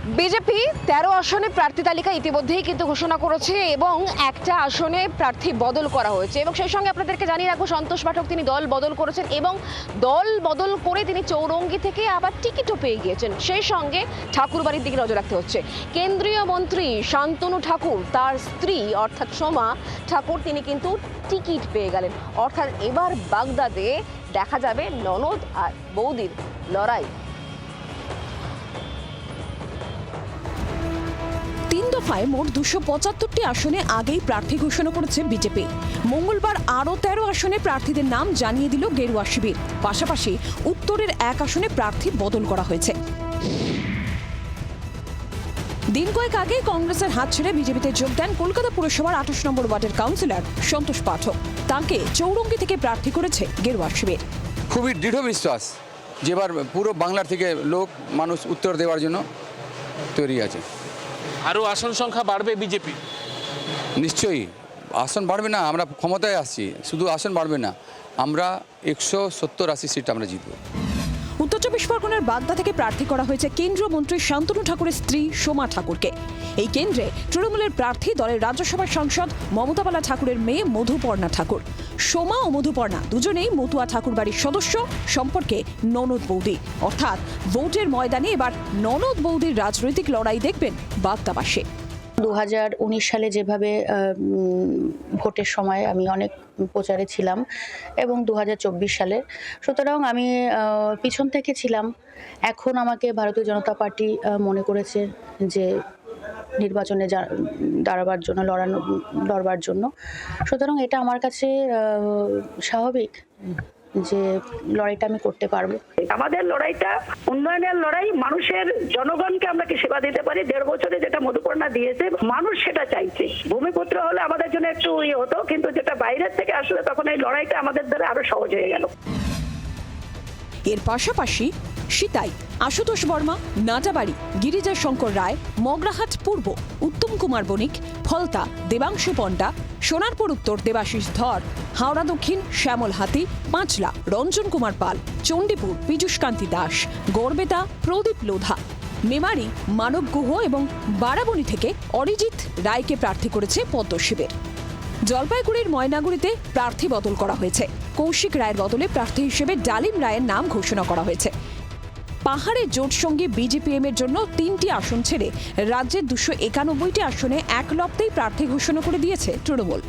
BJP ১৩ আসনে প্রার্থী তালিকা ইতিমধ্যেই কিন্তু ঘোষণা করেছে এবং একটা আসনে প্রার্থী বদল করা হয়েছে এবং সেই সঙ্গে আপনাদেরকে জানিয়ে রাখবো সন্তোষ পাঠক তিনি দল বদল করেছেন এবং দল বদল করে তিনি চৌরঙ্গি থেকে আবার টিকিটও পেয়ে গিয়েছেন। সেই সঙ্গে ঠাকুরবাড়ির দিকে নজর রাখতে হচ্ছে। কেন্দ্রীয় মন্ত্রী শান্তনু ঠাকুর তার স্ত্রী অর্থাৎ সোমা ঠাকুর তিনি কিন্তু টিকিট পেয়ে গেলেন। অর্থাৎ এবার বাগদাদে দেখা যাবে ননদ আর বৌদির লড়াই। ৩ দফায় মোট ২৭৫টি আসনে আগেই প্রার্থী ঘোষণা করেছে বিজেপি। মঙ্গলবার আরও ১৩ আসনে প্রার্থীদের নাম জানিয়ে দিল গেরুয়া শিবির। পাশাপাশি উত্তরের এক আসনে প্রার্থী বদল করা হয়েছে। দিন কয়েক আগে কংগ্রেসের হাত ছেড়ে বিজেপিতে যোগ দেন কলকাতা পুরসভার ২৮ নম্বর ওয়ার্ডের কাউন্সিলর সন্তোষ পাঠক। তাঁকে চৌরঙ্গি থেকে প্রার্থী করেছে গেরুয়া শিবির। খুবই দৃঢ় বিশ্বাস যে এবার পুরো বাংলার থেকে লোক মানুষ উত্তর দেওয়ার জন্য তৈরি আছে। আরও আসন সংখ্যা বাড়বে বিজেপি? নিশ্চয়ই আসন বাড়বে না, আমরা ক্ষমতায় আসছি, শুধু আসন বাড়বে না, আমরা ১৭০-৮০ সিট আমরা জিতব। উত্তর চব্বিশ পরগনার বাগদা থেকে প্রার্থী করা হয়েছে কেন্দ্রীয় মন্ত্রী শান্তনু ঠাকুরের স্ত্রী সোমা ঠাকুরকে। এই কেন্দ্রে তৃণমূলের প্রার্থী দলের রাজ্যসভার সাংসদ মমতাবালা ঠাকুরের মেয়ে মধুপর্ণা ঠাকুর। সোমা ও মধুপর্ণা দুজনেই মতুয়া ঠাকুর বাড়ির সদস্য, সম্পর্কে ননদ বৌদি। অর্থাৎ ভোটের ময়দানে এবার ননদ বৌদির রাজনৈতিক লড়াই দেখবেন বাগদাবাসী। 2019 সালে যেভাবে ভোটের সময় আমি অনেক প্রচারে ছিলাম এবং 2024 সালে, সুতরাং আমি পিছন থেকে ছিলাম। এখন আমাকে ভারতীয় জনতা পার্টি মনে করেছে যে নির্বাচনে লড়বার জন্য, সুতরাং এটা আমার কাছে স্বাভাবিক যে লড়াইটা আমি করতে পারবো। আমাদের লড়াইটা উন্নয়নের লড়াই, মানুষের জনগণকে আমরা কি সেবা দিতে পারি। 1.5 বছরে যেটা মধুপর্ণা দিয়েছে মানুষ সেটা চাইছে। ভূমিপুত্র হলে আমাদের জন্য একটু হতো, কিন্তু যেটা বাইরের থেকে আসলে তখন এই লড়াইটা আমাদের দ্বারা আরো সহজ হয়ে গেল। এর পাশাপাশি সিতাই, আশুতোষ বর্মা, নাটাবাড়ি, গিরিজা শঙ্কর রায়, মগরাহাট পূর্ব, উত্তম কুমার বণিক, ফলতা, দেবাংশু পণ্ডা, সোনারপুর উত্তর দেবাশিস ধর, হাওড়া দক্ষিণ শ্যামল হাতি, পাঁচলা রঞ্জন কুমার পাল, চণ্ডীপুর পীযূষকান্তি দাস, গড়বেতা প্রদীপ লোধা, মেমারি মানব গুহ এবং বারাবণী থেকে অরিজিৎ রায়কে প্রার্থী করেছে পদ্ম শিবির। জলপাইগুড়ির ময়নাগুড়িতে প্রার্থী বদল করা হয়েছে। কৌশিক রায়ের বদলে প্রার্থী হিসেবে ডালিম রায়ের নাম ঘোষণা করা হয়েছে। পাহাড়ে জোট সঙ্গে বিজেপিএম এর জন্য 3টি আসন ছেড়ে রাজ্যের 291টি আসনে এক লপ্তেই প্রার্থী ঘোষণা করে দিয়েছে তৃণমূল।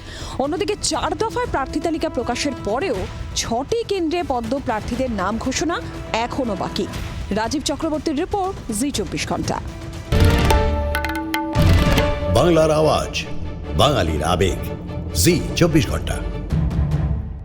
অন্যদিকে 4 দফায় প্রার্থী তালিকা প্রকাশের পরেও 6টি কেন্দ্রে পদ্ম প্রার্থীদের নাম ঘোষণা এখনো বাকি। রাজীব চক্রবর্তীর রিপোর্ট, জি24 ঘন্টা। বাংলার আওয়াজ, বাঙালির আবেগ, জি24 ঘন্টা।